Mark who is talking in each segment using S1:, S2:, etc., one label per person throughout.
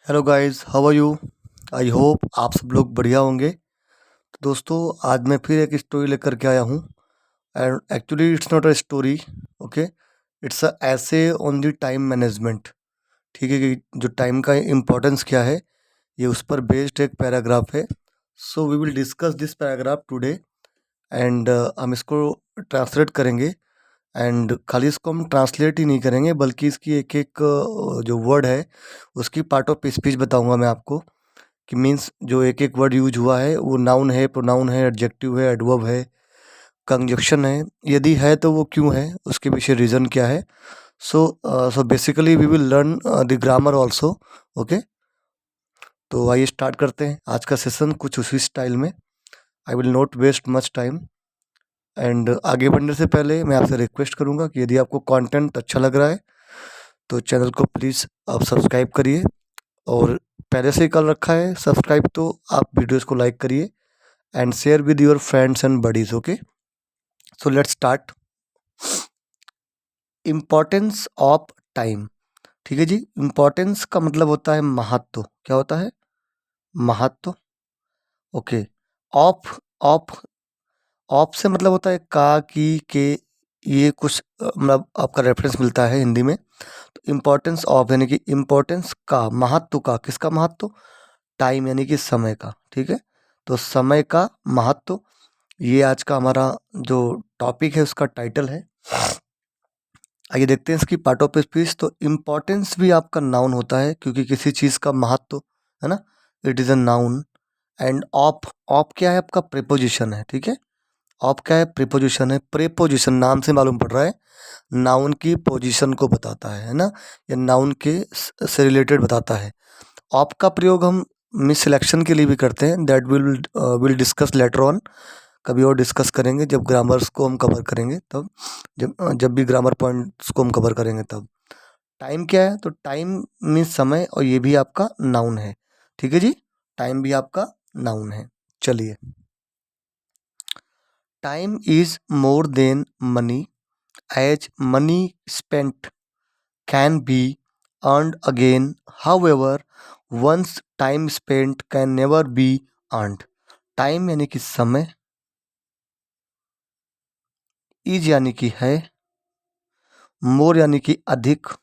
S1: Hello guys, how are you? I hope आप सब लोग बढ़िया होंगे। तो दोस्तों, आज मैं फिर एक स्टोरी लेकर के आया हूँ। And actually it's not a story, okay. It's a ऐसे ऑन द टाइम मैनेजमेंट। ठीक है कि जो टाइम का इम्पोर्टेंस क्या है, ये उस पर बेस्ड एक पैराग्राफ है। So we will discuss this paragraph today. And हम इसको ट्रांसलेट करेंगे। एंड खाली इसको हम ट्रांसलेट ही नहीं करेंगे, बल्कि इसकी एक एक जो वर्ड है उसकी पार्ट ऑफ स्पीच बताऊंगा मैं आपको, कि मीन्स जो एक एक वर्ड यूज हुआ है वो नाउन है, प्रोनाउन है, एडजेक्टिव है, एडवर्ब है, कंजक्शन है। यदि है तो वो क्यों है, उसके पीछे रीज़न क्या है। So basically we will learn the grammar also. Okay, तो आइए स्टार्ट करते हैं आज का सेशन कुछ उसी स्टाइल में। I will not waste much time. And आगे बढ़ने से पहले मैं आपसे रिक्वेस्ट करूंगा कि यदि आपको कंटेंट अच्छा लग रहा है तो चैनल को प्लीज़ आप सब्सक्राइब करिए। और पहले से ही कर रखा है सब्सक्राइब तो आप वीडियोस को लाइक करिए and share with your friends and buddies. Okay, so let's start. Importance of time. ठीक है जी, इम्पोर्टेंस का मतलब होता है महत्व। क्या होता है? महत्व। ओके। ऑफ ऑफ ऑफ से मतलब होता है का, की, के। ये कुछ मतलब आपका रेफरेंस मिलता है हिंदी में। तो इम्पोर्टेंस ऑफ यानी कि इम्पोर्टेंस का, महत्व का। किसका महत्व? टाइम यानी कि समय का। ठीक है, तो समय का महत्व, ये आज का हमारा जो टॉपिक है उसका टाइटल है। आइए देखते हैं इसकी पार्ट ऑफ स्पीच। तो इम्पोर्टेंस भी आपका नाउन होता है, क्योंकि किसी चीज़ का महत्व है ना, it is a noun. End of, of क्या है? आपका प्रीपोजिशन है। ठीक है, ऑफ क्या है? प्रीपोजिशन है। प्रीपोजिशन नाम से मालूम पड़ रहा है, नाउन की पोजीशन को बताता है ना, या नाउन के से रिलेटेड बताता है। ऑफ का प्रयोग हम मिस सिलेक्शन के लिए भी करते हैं, that will discuss later on. कभी और डिस्कस करेंगे जब ग्रामर्स को हम कवर करेंगे, तब जब भी ग्रामर पॉइंट्स को हम कवर करेंगे तब। टाइम क्या है? तो टाइम मीन्स समय, और ये भी आपका नाउन है। ठीक है जी, टाइम भी आपका नाउन है। चलिए, time is more than money, as money spent can be earned again, however once time spent can never be earned. Time यानी कि समय, इज यानी कि है, मोर यानी कि अधिक,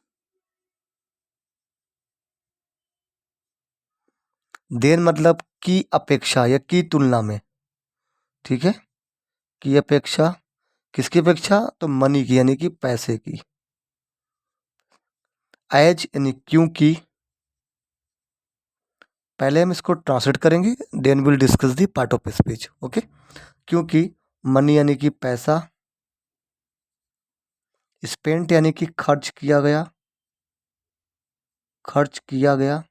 S1: देन मतलब की अपेक्षा या की तुलना में। ठीक है, की अपेक्षा, किसकी अपेक्षा? तो मनी की यानी कि पैसे की। एज यानी क्योंकि। पहले हम इसको ट्रांसलेट करेंगे, then will discuss the part of speech. Okay, क्योंकि मनी यानी कि पैसा, स्पेंट यानी कि खर्च किया गया, खर्च किया गया।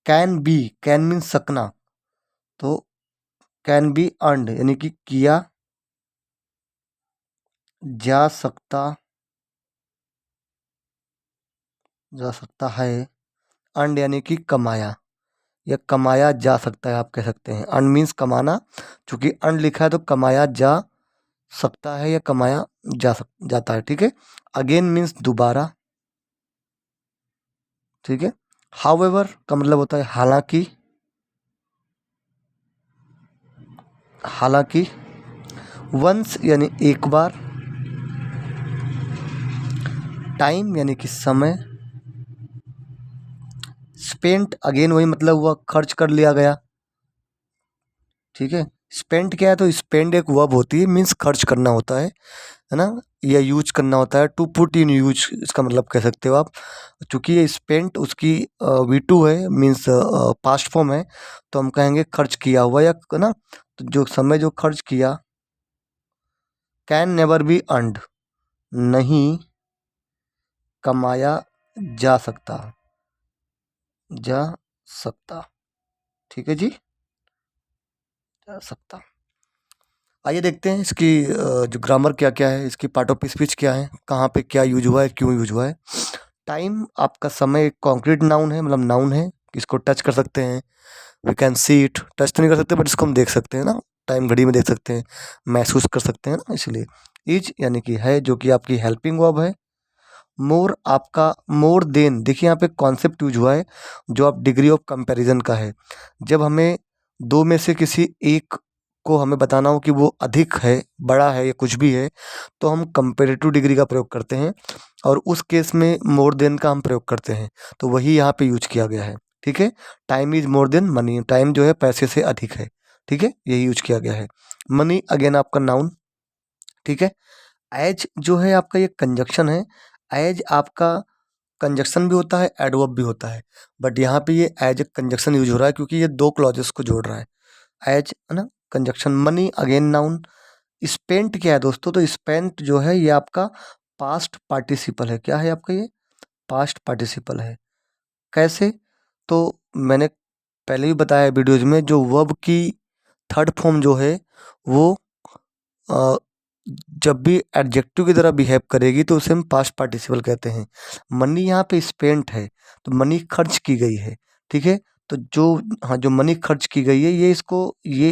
S1: कैन बी, कैन मीन सकना, तो कैन बी अर्नड यानी कि किया जा सकता, जा सकता है। अर्नड यानी कि कमाया, या कमाया जा सकता है, आप कह सकते हैं। अर्न मीन्स कमाना, चूंकि अर्न लिखा है तो कमाया जा सकता है या कमाया जाता है। ठीक है, अगेन मीन्स दोबारा। ठीक है, हाउएवर का मतलब होता है हालांकि, हालांकि। वंस यानी एक बार, टाइम यानी कि समय, स्पेंट अगेन वही मतलब हुआ खर्च कर लिया गया। ठीक है, स्पेंट क्या है? तो स्पेंड एक वर्ब होती है, मीन्स खर्च करना होता है ना, या यूज करना होता है। टू पुट इन यूज, इसका मतलब कह सकते हो आप। चूंकि ये स्पेंट उसकी V2 है, मीन्स पास्ट फॉर्म है, तो हम कहेंगे खर्च किया हुआ, या है ना। तो जो समय जो खर्च किया, कैन नेवर बी अर्नड, नहीं कमाया जा सकता, जा सकता। ठीक है जी, जा सकता। आइए देखते हैं इसकी जो ग्रामर क्या क्या है, इसकी पार्ट ऑफ स्पीच क्या है, कहाँ पे क्या यूज हुआ है, क्यों यूज हुआ है। टाइम आपका समय एक कॉन्क्रीट नाउन है, मतलब नाउन है, इसको टच कर सकते हैं। We can see it, touch तो नहीं कर सकते बट इसको हम देख सकते हैं ना, टाइम घड़ी में देख सकते हैं, महसूस कर सकते हैं ना, इसलिए। इज यानी कि है, जो कि आपकी हेल्पिंग वर्ब है। मोर आपका मोर देन, देखिए यहाँ पे कॉन्सेप्ट यूज हुआ है जो आप डिग्री ऑफ कंपैरिजन का है। जब हमें दो में से किसी एक को हमें बताना हो कि वो अधिक है, बड़ा है या कुछ भी है, तो हम कंपेरेटिव डिग्री का प्रयोग करते हैं और उस केस में मोर देन का हम प्रयोग करते हैं। तो वही यहाँ पे यूज किया गया है। ठीक है, time is more than money, time जो है पैसे से अधिक है। ठीक है, यही यूज किया गया है। मनी अगेन आपका नाउन। ठीक है, एज जो है आपका ये कंजक्शन है। एज आपका कंजक्शन भी होता है, एडवर्ब भी होता है, बट यहाँ पे ये एज ए कंजक्शन यूज हो रहा है क्योंकि ये दो क्लॉजेस को जोड़ रहा है। एज है ना, conjunction. Money again noun. Spent क्या है दोस्तों? तो स्पेंट जो है ये आपका पास्ट पार्टिसिपल है। क्या है आपका ये? पास्ट पार्टिसिपल है। कैसे? तो मैंने पहले ही बताया वीडियोज में, जो वर्ब की थर्ड फॉर्म जो है वो अ, जब भी एडजेक्टिव की तरह बिहेव करेगी तो उसे हम पास्ट पार्टिसिपल कहते हैं। मनी यहाँ पे स्पेंट है, तो मनी खर्च की गई है। ठीक है, तो जो, हाँ, जो मनी खर्च की गई है ये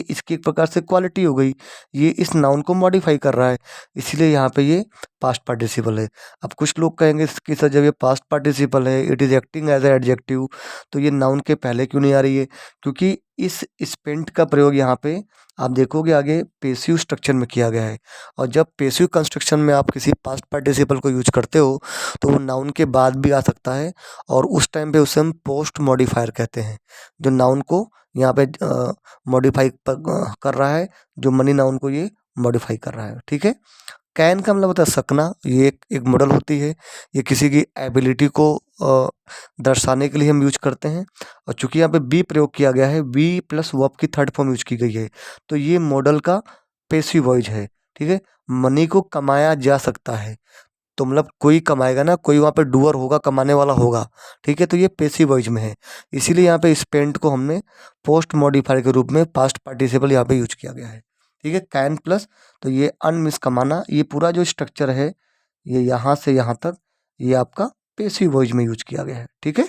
S1: इसकी एक प्रकार से क्वालिटी हो गई। ये इस नाउन को मॉडिफाई कर रहा है, इसलिए यहाँ पे ये पास्ट पार्टिसिपल है। अब कुछ लोग कहेंगे कि सर जब ये पास्ट पार्टिसिपल है, it is acting as a adjective, तो ये नाउन के पहले क्यों नहीं आ रही है? क्योंकि इस स्पेंट का प्रयोग यहाँ पे आप देखोगे आगे पेसिव स्ट्रक्चर में किया गया है, और जब पेसिव कंस्ट्रक्शन में आप किसी पास्ट पार्टिसिपल को यूज करते हो तो वो नाउन के बाद भी आ सकता है, और उस टाइम पे उसे हम पोस्ट मॉडिफायर कहते हैं, जो नाउन को यहाँ पे मॉडिफाई कर रहा है, जो मनी नाउन को ये मॉडिफाई कर रहा है। ठीक है, कैन का मतलब होता है सकना। ये एक मॉडल होती है, ये किसी की एबिलिटी को दर्शाने के लिए हम यूज करते हैं। और चूंकि यहाँ पे बी प्रयोग किया गया है, बी प्लस वर्ब की थर्ड फॉर्म यूज की गई है, तो ये मॉडल का पेसिव वॉइस है। ठीक है, मनी को कमाया जा सकता है, तो मतलब कोई कमाएगा ना, कोई वहाँ पे डूअर होगा, कमाने वाला होगा। ठीक है, तो ये पेसिव वॉइस में है, इसीलिए यहाँ पे स्पेंट को हमने पोस्ट मॉडिफायर के रूप में पास्ट पार्टिसिपल यहाँ पे यूज किया गया है। ठीक है, कैन प्लस, तो ये अनमिस कमाना, ये पूरा जो स्ट्रक्चर है ये यहाँ से यहाँ तक ये आपका पेसिव वॉइस में यूज किया गया है। ठीक है,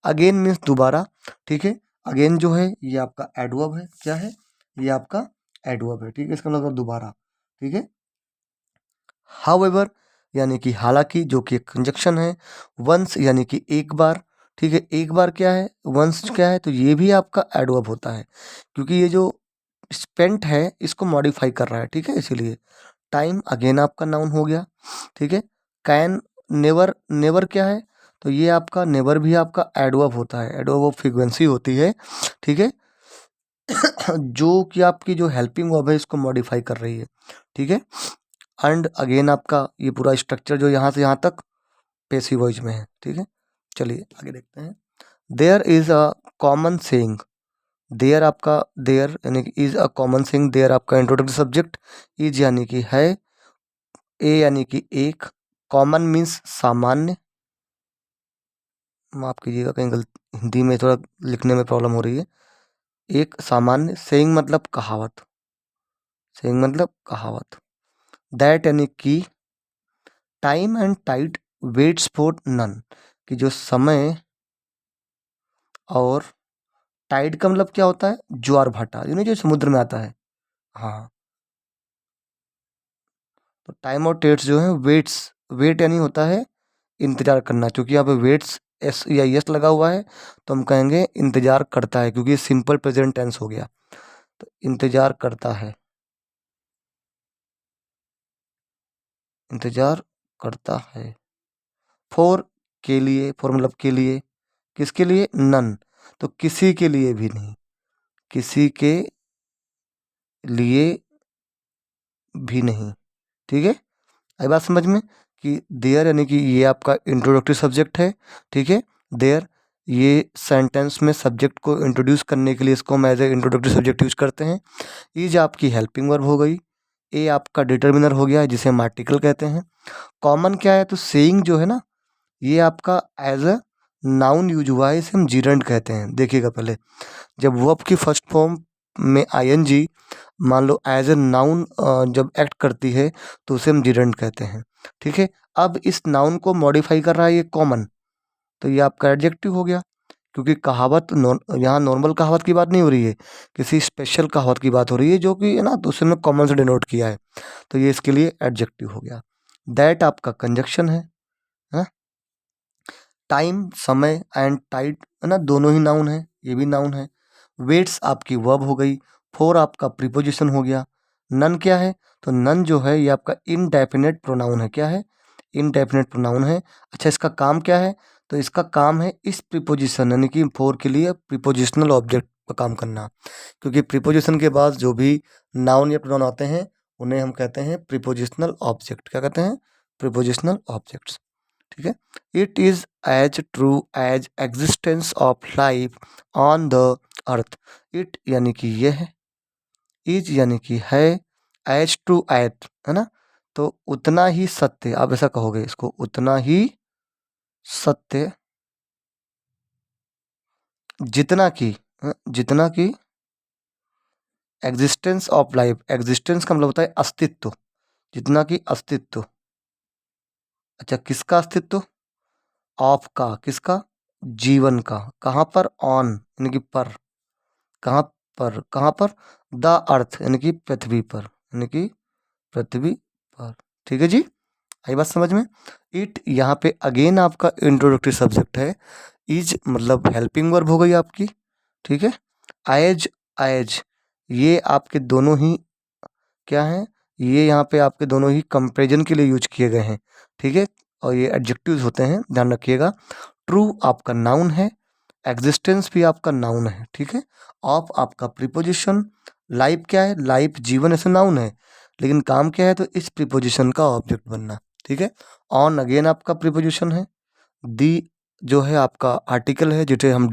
S1: अगेन मीन्स दोबारा। ठीक है, अगेन जो है ये आपका एडवर्ब है। क्या है? ये आपका एडवर्ब है। ठीक है, इसका मतलब दोबारा। ठीक है, हाउएवर यानी कि हालांकि, जो कि एक कंजक्शन है। वंस यानी कि एक बार। ठीक है, एक बार क्या है, वंस क्या है, तो ये भी आपका एडवर्ब होता है, क्योंकि ये जो स्पेंट है इसको मॉडिफाई कर रहा है। ठीक है, इसीलिए टाइम अगेन आपका नाउन हो गया। ठीक है, कैन, नेवर, नेवर क्या है, तो ये आपका नेवर भी आपका एडवर्ब होता है, एडवर्ब ऑफ फ्रीक्वेंसी होती है। ठीक है, जो कि आपकी जो हेल्पिंग वर्ब है इसको मॉडिफाई कर रही है। ठीक है, एंड अगेन आपका ये पूरा स्ट्रक्चर जो यहाँ से यहाँ तक पेसिव वॉइस में है। ठीक है, चलिए आगे देखते हैं। There is a common saying. There आपका, देयर यानी कि is a common saying, there आपका इंट्रोडक्टिव सब्जेक्ट, इज यानी कि है, ए यानी कि एक, कॉमन मीन्स सामान्य। माफ कीजिएगा, कहीं गलत हिंदी में थोड़ा लिखने में प्रॉब्लम हो रही है। एक सामान्य, सेइंग मतलब कहावत, सेइंग मतलब कहावत। दैट यानी कि, time and tide waits for none, कि जो समय और टाइड का मतलब क्या होता है, ज्वार भाटा, जो समुद्र में आता है। हाँ, तो टाइम और टेट्स जो है वेट्स, वेट यानी होता है इंतजार करना, क्योंकि यहाँ पे वेट्स एस या यस लगा हुआ है, तो हम कहेंगे इंतजार करता है, क्योंकि सिंपल प्रेजेंट टेंस हो गया, तो इंतजार करता है, इंतजार करता है। फॉर, के लिए, फॉर मतलब के लिए, किसके लिए, नन, तो किसी के लिए भी नहीं, किसी के लिए भी नहीं। ठीक है, आई बात समझ में, कि देयर यानी कि ये आपका इंट्रोडक्टरी सब्जेक्ट है। ठीक है, देयर, ये सेंटेंस में सब्जेक्ट को इंट्रोड्यूस करने के लिए इसको हम as a introductory subject use करते हैं। इज आपकी हेल्पिंग वर्ब हो गई, ए आपका डिटर्मिनर हो गया जिसे हम आर्टिकल कहते हैं। कॉमन क्या है, तो सेइंग जो है ना, ये आपका एज अ नाउन यूज हुआ है, इसे हम जीरंड कहते हैं। देखिएगा पहले, जब वर्ब की फर्स्ट फॉर्म में आईएनजी मान लो एज ए नाउन जब एक्ट करती है तो उसे हम जीरंड कहते हैं। ठीक है, अब इस नाउन को मॉडिफाई कर रहा है ये कॉमन, तो ये आपका एडजेक्टिव हो गया, क्योंकि कहावत यहाँ नॉर्मल कहावत की बात नहीं हो रही है, किसी स्पेशल कहावत की बात हो रही है, जो कि है ना, तो उसमें कॉमन से डिनोट किया है, तो ये इसके लिए एडजेक्टिव हो गया। दैट आपका कंजक्शन है, टाइम समय एंड टाइड है ना, दोनों ही नाउन है, ये भी नाउन है। वेट्स आपकी वर्ब हो गई। फोर आपका प्रीपोजिशन हो गया। नन क्या है? तो नन जो है ये आपका इनडेफिनेट प्रोनाउन है। क्या है? इनडेफिनेट प्रोनाउन है। अच्छा, इसका काम क्या है? तो इसका काम है इस प्रीपोजिशन यानी कि फोर के लिए प्रीपोजिशनल ऑब्जेक्ट का काम करना, क्योंकि प्रीपोजिशन के बाद जो भी नाउन या प्रोनाउन आते हैं उन्हें हम कहते हैं प्रीपोजिशनल ऑब्जेक्ट। क्या कहते हैं? Prepositional objects. ठीक है। It is as true as existence of life on the earth. It यानी कि ये है, इज यानी कि है, एज ट्रू एज है ना, तो उतना ही सत्य, आप ऐसा कहोगे इसको, उतना ही सत्य जितना कि जितना कि एग्जिस्टेंस ऑफ लाइफ। एग्जिस्टेंस का मतलब होता है अस्तित्व, जितना कि अस्तित्व। अच्छा, किसका अस्तित्व? ऑफ का, किसका? जीवन का। कहाँ पर? ऑन यानी कि पर। कहाँ पर? कहाँ पर? द अर्थ यानी कि पृथ्वी पर, यानी कि पृथ्वी पर। ठीक है जी, आई बात समझ में? इट यहाँ पे अगेन आपका इंट्रोडक्टरी सब्जेक्ट है। इज मतलब हेल्पिंग वर्ब हो गई आपकी। ठीक है। एज, एज ये आपके दोनों ही क्या हैं? ये यहाँ पे आपके दोनों ही कंपेरिजन के लिए यूज किए गए हैं। ठीक है, और ये एडजेक्टिव्स होते हैं, ध्यान रखिएगा। ट्रू आपका नाउन है, एग्जिस्टेंस भी आपका नाउन है। ठीक है। ऑफ आपका प्रीपोजिशन। लाइफ क्या है? लाइफ जीवन ऐसे नाउन है, लेकिन काम क्या है? तो इस प्रीपोजिशन का ऑब्जेक्ट बनना। ठीक है। ऑन अगेन आपका प्रीपोजिशन है। दी जो है आपका आर्टिकल है, जिसे हम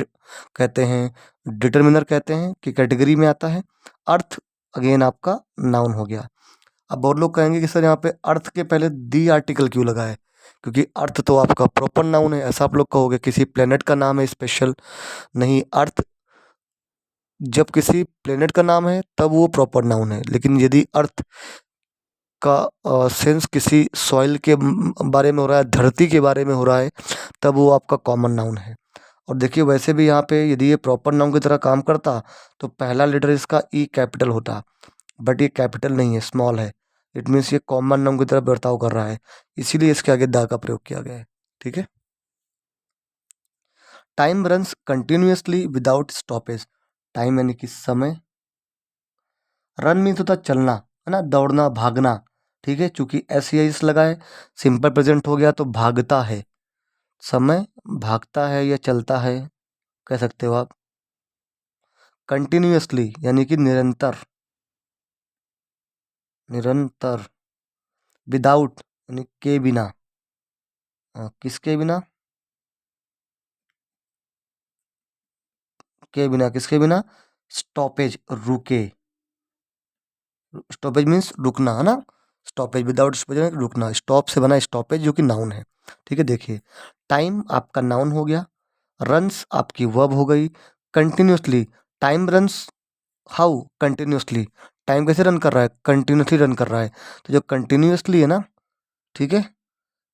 S1: कहते हैं डिटर्मिनर कहते हैं कि कैटेगरी में आता है। अर्थ अगेन आपका नाउन हो गया। अब बहुत लोग कहेंगे कि सर यहाँ पे अर्थ के पहले दी आर्टिकल क्यों लगा है? क्योंकि अर्थ तो आपका प्रॉपर नाउन है, ऐसा आप लोग कहोगे किसी प्लेनेट का नाम है स्पेशल। नहीं, अर्थ जब किसी प्लेनेट का नाम है तब वो प्रॉपर नाउन है, लेकिन यदि अर्थ का सेंस किसी सॉइल के बारे में हो रहा है, धरती के बारे में हो रहा है, तब वो आपका कॉमन नाउन है। और देखिए वैसे भी यहाँ पे यदि ये प्रॉपर नाउन की तरह काम करता तो पहला लेटर इसका ई कैपिटल होता, बट ये कैपिटल नहीं है, स्मॉल है। इट मीन्स ये कॉमन नाउन की तरह बर्ताव कर रहा है, इसीलिए इसके आगे दा का प्रयोग किया गया है। ठीक है। Time runs continuously without stoppage. Time यानी कि समय। रन मीन्स होता है चलना, है ना, दौड़ना, भागना। ठीक है, चूंकि एस या इस लगा है, सिंपल प्रेजेंट हो गया तो भागता है। समय भागता है या चलता है, कह सकते हो आप। कंटिन्यूअसली यानी कि निरंतर, निरंतर। विदाउट यानी के बिना। किसके बिना? के बिना, किसके बिना? स्टॉपेज, रुके। स्टॉपेज मीन्स रुकना, है ना। स्टॉपेज, विदाउट स्टॉपेज रुकना। स्टॉप से बना स्टॉपेज जो कि नाउन है। ठीक है, देखिए टाइम आपका नाउन हो गया, रन्स आपकी वर्ब हो गई। Continuously, time runs how? Continuously. Time कैसे रन कर रहा है? कंटिन्यूसली रन कर रहा है। तो जो कंटिन्यूसली है ना, ठीक है,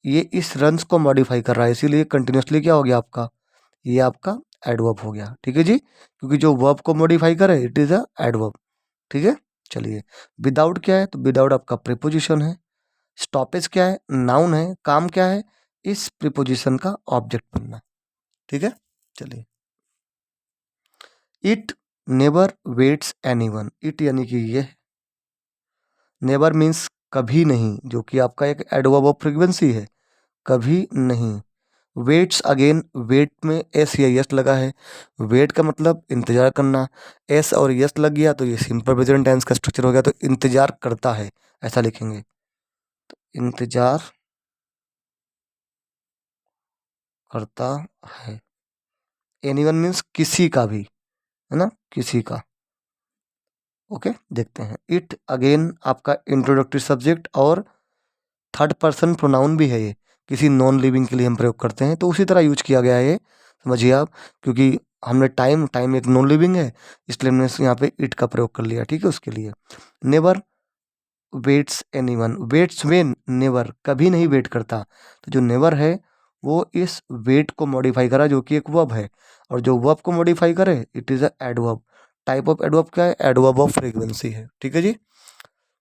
S1: ये इस रन्स को मॉडिफाई कर रहा है, इसीलिए कंटिन्यूसली क्या हो गया आपका? ये आपका एडवर्ब हो गया। ठीक है जी, क्योंकि जो वर्ब को मॉडिफाई करे इट इज अ एडवर्ब। ठीक है। चलिए, विदाउट क्या है? तो विदाउट आपका प्रीपोजिशन है। स्टॉपेज क्या है? नाउन है। काम क्या है? इस प्रीपोजिशन का ऑब्जेक्ट बनना। ठीक है। चलिए, it never waits anyone. It यानी कि ये, नेवर मीन्स कभी नहीं, जो कि आपका एक एडवर्ब ऑफ फ्रीक्वेंसी है, कभी नहीं। वेट्स अगेन, वेट में एस या यस लगा है। वेट का मतलब इंतजार करना, एस और यस लग गया तो ये सिंपल प्रेजेंट टेंस का स्ट्रक्चर हो गया, तो इंतजार करता है ऐसा लिखेंगे। इंतजार करता है। एनीवन मीन्स किसी का भी, है ना, किसी का। ओके, देखते हैं। इट अगेन आपका इंट्रोडक्टरी सब्जेक्ट और थर्ड पर्सन प्रोनाउन भी है। ये किसी नॉन लिविंग के लिए हम प्रयोग करते हैं, तो उसी तरह यूज किया गया है ये, समझिए आप। क्योंकि हमने टाइम, टाइम एक नॉन लिविंग है, इसलिए हमने यहाँ पे इट का प्रयोग कर लिया। ठीक है, उसके लिए। Never waits anyone. Waits when, never कभी नहीं वेट करता। तो जो नेवर है वो इस वेट को मॉडिफाई करा, जो कि एक वर्ब है, और जो वर्ब को मॉडिफाई करे it is a adverb. Type of adverb क्या है? एडवर्ब ऑफ फ्रीक्वेंसी है। ठीक है जी।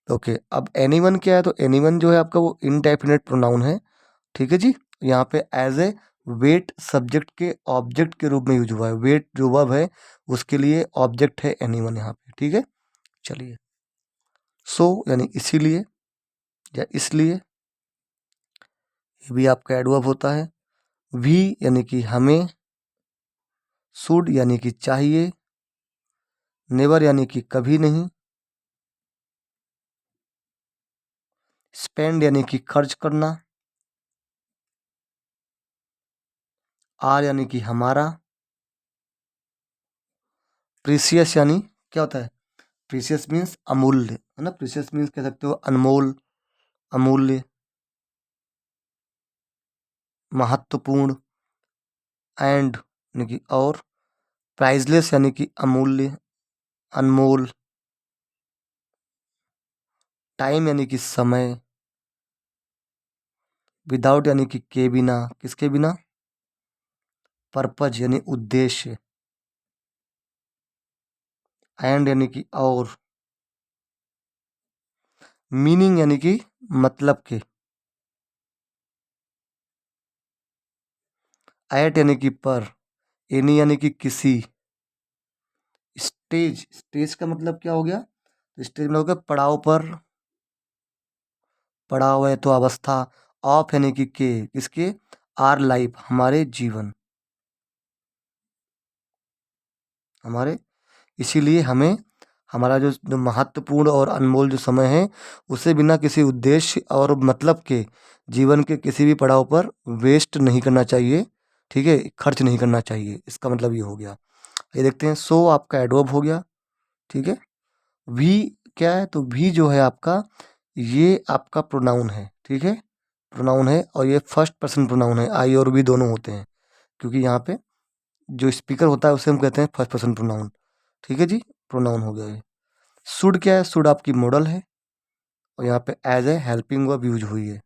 S1: ओके, अब एनीवन क्या है? तो एनीवन जो है आपका वो इनडेफिनेट प्रोनाउन है। ठीक है जी, यहाँ पे एज ए वेट सब्जेक्ट के ऑब्जेक्ट के रूप में यूज हुआ है। वेट जो वर्ब है उसके लिए ऑब्जेक्ट है एनीवन यहाँ पे, ठीक है। चलिए, सो यानी इसीलिए या इसलिए, ये भी आपका एडवर्ब होता है। वी यानी कि हमें, शुड यानी कि चाहिए, नेवर यानी कि कभी नहीं, स्पेंड यानी कि खर्च करना, आर यानी कि हमारा, प्रीसियस यानी क्या होता है? प्रीसियस मीन्स अमूल्य, है ना। प्रीसियस मीन्स कह सकते हो अनमोल, अमूल्य, महत्वपूर्ण, एंड यानी कि और, प्राइजलेस यानी कि अमूल्य, अनमोल, टाइम यानी कि समय, विदाउट यानी कि के बिना, किसके बिना? पर्पज यानी उद्देश्य, एंड यानी कि और, मीनिंग यानी कि मतलब के, एट यानी कि पर, एनी यानी कि किसी, स्टेज, स्टेज का मतलब क्या हो गया? स्टेज में हो गया पड़ाव पर, पड़ाव है तो अवस्था, ऑफ यानी कि के, किसके? आर लाइफ, हमारे जीवन, हमारे, इसीलिए हमें हमारा जो जो महत्वपूर्ण और अनमोल जो समय है उसे बिना किसी उद्देश्य और मतलब के जीवन के किसी भी पड़ाव पर वेस्ट नहीं करना चाहिए, ठीक है, खर्च नहीं करना चाहिए, इसका मतलब ये हो गया। ये देखते हैं, सो आपका एडवर्ब हो गया, ठीक है। वी क्या है? तो वी जो है आपका, ये आपका प्रोनाउन है, ठीक है, प्रोनाउन है, और ये फर्स्ट पर्सन प्रोनाउन है, आई और वी दोनों होते हैं, क्योंकि यहाँ पे जो स्पीकर होता है उसे हम कहते हैं फर्स्ट पर्सन प्रोनाउन, ठीक है जी, प्रोनाउन हो गया ये। शुड क्या है? शुड आपकी मॉडल है, और यहाँ पे as a helping verb use हुई है।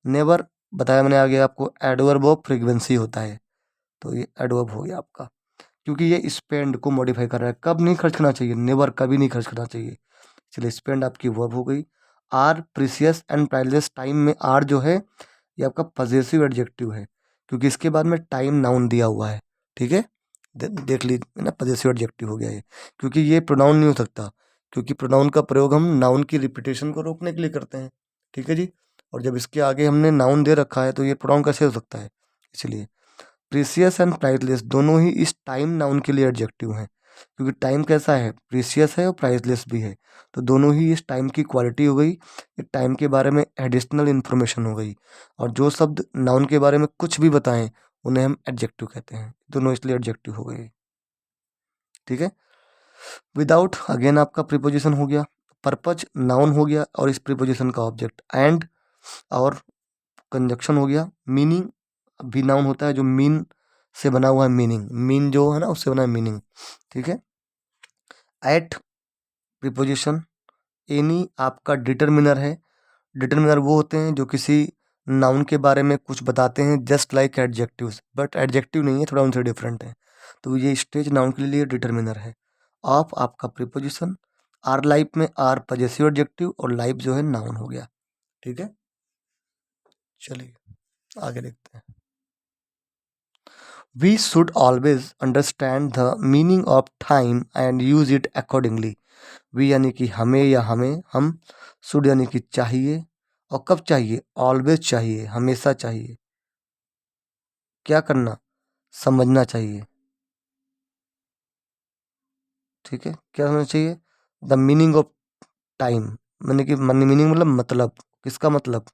S1: नेवर बताया मैंने आगे आपको, एडवर्ब ऑफ फ्रीक्वेंसी होता है, तो ये एडवर्ब हो गया आपका, क्योंकि ये स्पेंड को मॉडिफाई कर रहा है। कब नहीं खर्च करना चाहिए? नेवर, कभी नहीं खर्च करना चाहिए। चलिए, स्पेंड आपकी वर्ब हो गई। Are precious and priceless time में आर जो है ये आपका पजेसिव एडजेक्टिव है, क्योंकि इसके बाद में टाइम नाउन दिया हुआ है, ठीक है। देख लीजिए ना, पजेसिव एडजेक्टिव हो गया ये, क्योंकि ये प्रोनाउन नहीं हो सकता, क्योंकि प्रोनाउन का प्रयोग हम नाउन की रिपीटेशन को रोकने के लिए करते हैं, ठीक है जी। और जब इसके आगे हमने नाउन दे रखा है तो ये प्रोनाउन कैसे हो सकता है? इसलिए प्रीसियस एंड प्राइसलेस दोनों ही इस टाइम नाउन के लिए एडजेक्टिव हैं, क्योंकि टाइम कैसा है? प्रीसियस है और प्राइसलेस भी है, तो दोनों ही इस टाइम की क्वालिटी हो गई, एक टाइम के बारे में एडिशनल इन्फॉर्मेशन हो गई, और जो शब्द नाउन के बारे में कुछ भी बताएं उन्हें हम एडजेक्टिव कहते हैं, दोनों इसलिए एडजेक्टिव हो गए, ठीक है। विदाउट अगेन आपका प्रीपोजिशन हो गया, पर्पज नाउन हो गया और इस प्रीपोजिशन का ऑब्जेक्ट, एंड और कंजक्शन हो गया, मीनिंग भी नाउन होता है, जो मीन से बना हुआ है, मीनिंग, मीन जो है ना उससे बना है मीनिंग, ठीक है। एट प्रीपोजिशन, एनी आपका डिटरमिनर है। डिटरमिनर वो होते हैं जो किसी नाउन के बारे में कुछ बताते हैं, just like adjectives, but adjective नहीं है, थोड़ा उनसे डिफरेंट है, तो ये स्टेज नाउन के लिए डिटरमिनर है। ऑफ आपका प्रीपोजिशन, आर लाइफ में आर पजेसिव एडजेक्टिव, और लाइफ जो है नाउन हो गया, ठीक है। चलिए आगे देखते हैं। We should always understand the meaning of time and use it accordingly. We यानी कि हमें या हमें, हम, should यानी कि चाहिए, और कब चाहिए? ऑलवेज चाहिए, हमेशा चाहिए। क्या करना? समझना चाहिए, ठीक है। क्या समझना चाहिए? द मीनिंग ऑफ टाइम, मैंने कि मीनिंग मतलब, किसका मतलब?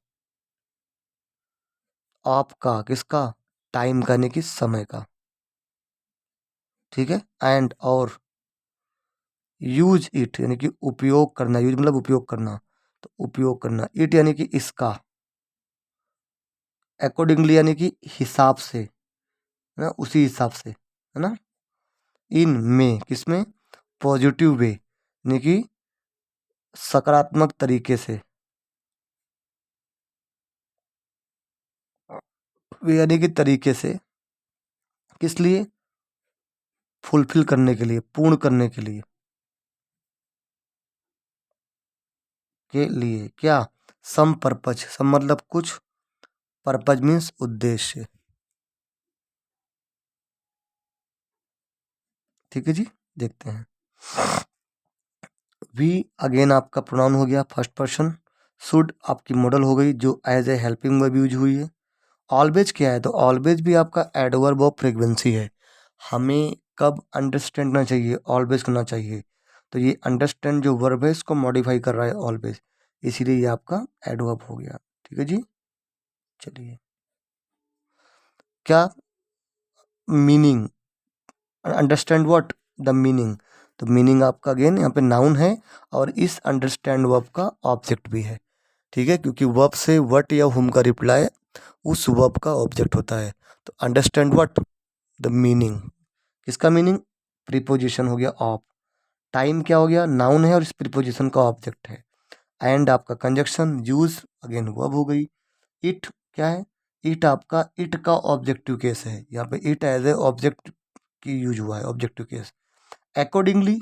S1: आपका, किसका? टाइम का यानी कि समय का, ठीक है। एंड और यूज इट यानी कि उपयोग करना, यूज मतलब उपयोग करना, तो उपयोग करना, इट यानी कि इसका, अकॉर्डिंगली यानी कि हिसाब से, है ना, उसी हिसाब से, है ना। इन में, किसमें? पॉजिटिव वे यानी कि सकारात्मक तरीके से, वे यानी कि तरीके से, किस लिए? फुलफिल करने के लिए, पूर्ण करने के लिए, क्या? सम पर्पज, सम मतलब कुछ, पर्पज मीन्स उद्देश्य। ठीक है जी, देखते हैं। वी अगेन आपका प्रोनाउन हो गया फर्स्ट पर्सन। शुड आपकी मॉडल हो गई जो as a helping verb use हुई है। ऑलवेज क्या है, तो ऑलवेज भी आपका एडवर्ब ऑफ फ्रीक्वेंसी है। हमें कब अंडरस्टैंड करना चाहिए, ऑलवेज करना चाहिए। तो ये अंडरस्टैंड जो वर्ब है इसको मॉडिफाई कर रहा है ऑलवेज, इसीलिए ये आपका एडवर्ब हो गया। ठीक है जी, चलिए। क्या meaning, understand what, the meaning. तो मीनिंग आपका अगेन यहाँ पे नाउन है और इस अंडरस्टैंड वर्ब का ऑब्जेक्ट भी है। ठीक है, क्योंकि वर्ब से व्हाट या हुम का रिप्लाई उस वर्ब का ऑब्जेक्ट होता है। तो अंडरस्टैंड व्हाट, द मीनिंग। किसका मीनिंग, प्रीपोजिशन हो गया ऑफ। टाइम क्या हो गया, नाउन है और इस प्रीपोजिशन का ऑब्जेक्ट है। एंड आपका कंजक्शन, यूज अगेन वर्ब हो गई। इट क्या है, इट आपका इट का ऑब्जेक्टिव केस है, यहाँ पे इट एज ए ऑब्जेक्ट की यूज हुआ है, ऑब्जेक्टिव केस। अकॉर्डिंगली,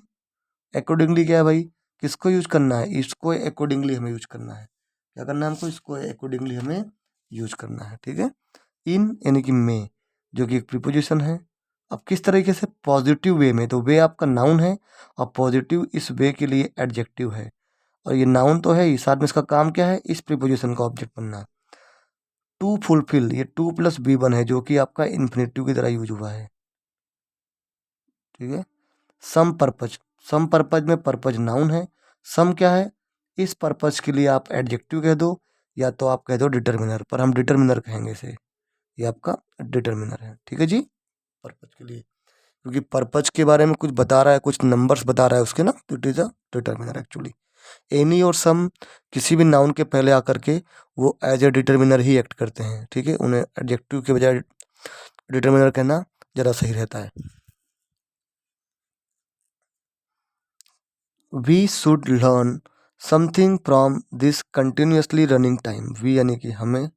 S1: अकॉर्डिंगली क्या है भाई, किसको यूज करना है, इसको अकॉर्डिंगली हमें यूज करना है। क्या करना है हमको, इसको अकॉर्डिंगली हमें यूज करना है। ठीक है। इन यानी कि में, जो कि एक प्रीपोजिशन है। अब किस तरीके से, पॉजिटिव वे में, तो वे आपका नाउन है और पॉजिटिव इस वे के लिए एडजेक्टिव है। और ये नाउन तो है ही, साथ में इसका काम क्या है, इस प्रीपोजिशन का ऑब्जेक्ट बनना। टू फुलफिल, ये टू प्लस बी वन है जो कि आपका इन्फिनेटिव की तरह यूज हुआ है। ठीक है। सम पर्पज, सम पर्पज में पर्पज नाउन है। सम क्या है, इस पर्पज के लिए आप एडजेक्टिव कह दो या तो आप कह दो डिटर्मिनर, पर हम डिटर्मिनर कहेंगे इसे, ये आपका डिटर्मिनर है। ठीक है जी, पर्पज के लिए, क्योंकि पर्पज के बारे में कुछ बता रहा है, कुछ नंबर्स बता रहा है उसके ना, तो it is a determiner actually. Any और सम किसी भी नाउन के पहले आकर के वो एज ए डिटर्मिनर ही एक्ट करते हैं। ठीक है, उन्हें एडजेक्टिव के बजाय डिटर्मिनर कहना ज़्यादा सही रहता है। We should learn something from this continuously running time. We यानी कि हमें,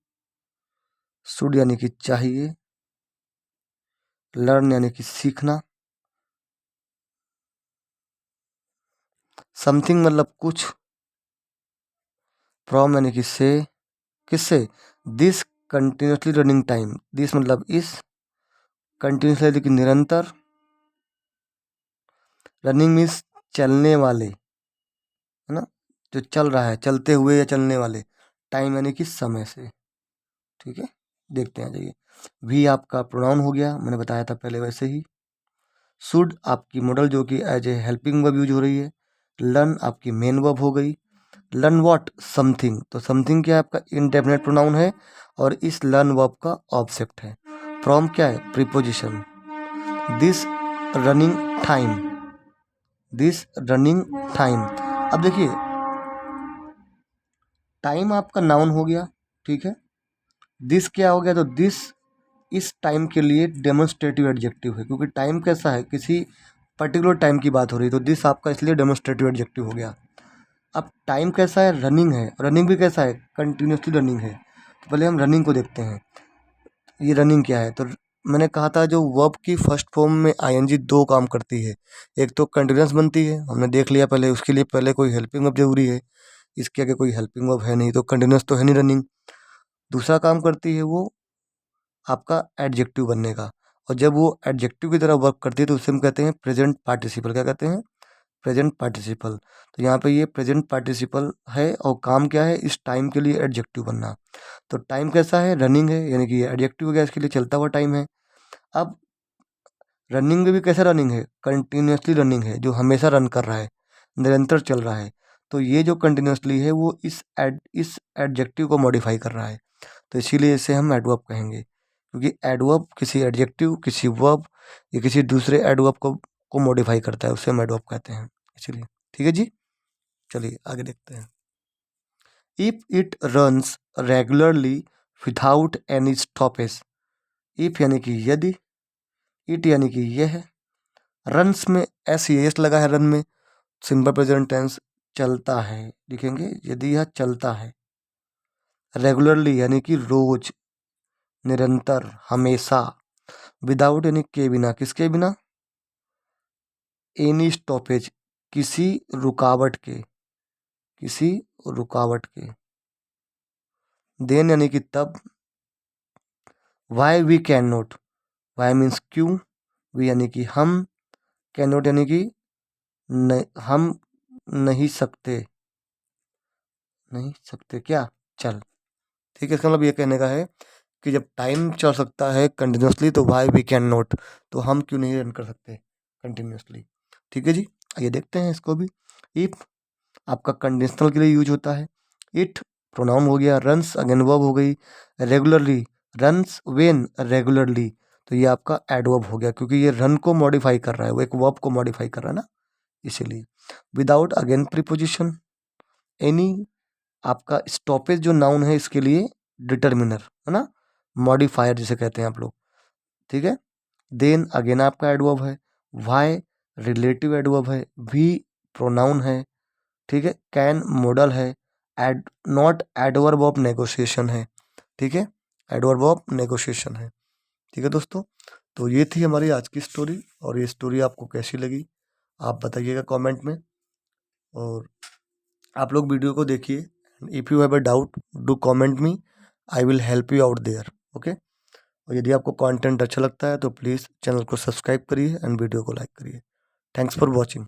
S1: शुड यानी कि चाहिए, लर्न यानी कि सीखना, समथिंग मतलब कुछ, फ्रॉम यानी कि से, किससे, this continuously running time, this मतलब इस, कंटिन्यूसली यानी कि निरंतर, रनिंग मीन्स चलने वाले, है ना, जो चल रहा है, चलते हुए या चलने वाले, टाइम यानी कि समय से। ठीक है, देखते हैं, जाइए। वी आपका प्रोनाउन हो गया, मैंने बताया था पहले वैसे ही। शुड आपकी मॉडल जो कि as a helping verb use हो रही है। लर्न आपकी मेन वर्ब हो गई। लर्न व्हाट, समथिंग, तो समथिंग क्या है आपका इनडेफिनेट प्रोनाउन है और इस लर्न वर्ब का ऑब्जेक्ट है। फ्रॉम क्या है, preposition. This running time, this running time. अब देखिए, टाइम आपका नाउन हो गया, ठीक है। दिस क्या हो गया, तो दिस इस टाइम के लिए डेमोन्स्ट्रेटिव एडजेक्टिव है, क्योंकि टाइम कैसा है, किसी पर्टिकुलर टाइम की बात हो रही है, तो दिस आपका इसलिए डेमोन्स्ट्रेटिव एडजेक्टिव हो गया। अब टाइम कैसा है, रनिंग है, रनिंग भी कैसा है, कंटिन्यूसली रनिंग है। तो पहले हम रनिंग को देखते हैं, ये रनिंग क्या है। तो मैंने कहा था जो वर्ब की फर्स्ट फॉर्म में आईएनजी दो काम करती है, एक तो कंटिन्यूस बनती है, हमने देख लिया पहले, उसके लिए पहले कोई हेल्पिंग वर्ब जरूरी है, इसके आगे कोई हेल्पिंग वर्ब है नहीं, तो कंटिन्यूस तो है नहीं रनिंग। दूसरा काम करती है वो आपका एडजेक्टिव बनने का, और जब वो एडजेक्टिव की तरह वर्क करती है तो उसे हम कहते हैं प्रेजेंट पार्टिसिपल। क्या कहते हैं, प्रेजेंट पार्टिसिपल। तो यहाँ पे ये प्रेजेंट पार्टिसिपल है और काम क्या है, इस टाइम के लिए एडजेक्टिव बनना। तो टाइम कैसा है, रनिंग है, यानी कि ये एडजेक्टिव हो गया, इसके लिए चलता हुआ टाइम है। अब रनिंग में भी कैसा रनिंग है, कंटिन्यूसली रनिंग है, जो हमेशा रन कर रहा है, निरंतर चल रहा है। तो ये जो कंटिन्यूसली है वो इस एडजेक्टिव को मॉडिफाई कर रहा है, तो इसीलिए इसे हम एडवर्ब कहेंगे, क्योंकि एडवर्ब किसी एडजेक्टिव, किसी वर्ब या किसी दूसरे एडवर्ब को मॉडिफाई करता है, उसे हम एडवर्ब कहते हैं, इसीलिए। ठीक है जी, चलिए आगे देखते हैं। If it runs regularly without any stoppage. If यानी कि यदि, इट यानी कि यह, रन्स में एस एस लगा है, रन में सिंपल प्रेजेंट टेंस, चलता है, लिखेंगे यदि यह चलता है। रेगुलरली यानी कि रोज, निरंतर, हमेशा। विदाउट यानी के बिना, किसके बिना, एनी स्टॉपेज, किसी रुकावट के, किसी रुकावट के। देन यानी कि तब, why we can not, why means क्यों, वी यानी कि हम, कैन नॉट यानी कि हम नहीं सकते, नहीं सकते क्या, चल, ठीक है। इसका मतलब ये कहने का है कि जब टाइम चल सकता है कंटिन्यूसली तो वाई वी कैन नॉट, तो हम क्यों नहीं रन कर सकते कंटिन्यूसली। ठीक है जी, आइए देखते हैं इसको भी। इफ आपका कंडीशनल के लिए यूज होता है। इट प्रोनाउन हो गया। रन्स अगेन वर्ब हो गई। रेगुलरली, रन्स वेन रेगुलरली, तो ये आपका एडवर्ब हो गया क्योंकि ये रन को मॉडिफाई कर रहा है, वो एक वर्ब को मॉडिफाई कर रहा है ना, इसीलिए। Without again preposition. एनी, आपका स्टॉपेज जो नाउन है इसके लिए डिटर्मिनर है ना, मॉडिफायर जिसे कहते हैं आप लोग, ठीक है। देन अगेन आपका एडवर्ब है। वाई रिलेटिव एडवर्ब है। वी प्रोनाउन है, ठीक है। कैन मॉडल है। एड नॉट एडवर्ब ऑफ नेगोशिएशन है, ठीक है, एडवर्ब ऑफ नेगोशिएशन है। ठीक है दोस्तों, तो ये थी हमारी आज की स्टोरी, और ये स्टोरी आपको कैसी लगी आप बताइएगा कमेंट में, और आप लोग वीडियो को देखिए। If you have a doubt do comment me, I will help you out there, okay. और यदि आपको कंटेंट अच्छा लगता है तो प्लीज़ चैनल को सब्सक्राइब करिए एंड वीडियो को लाइक करिए। Thanks for watching.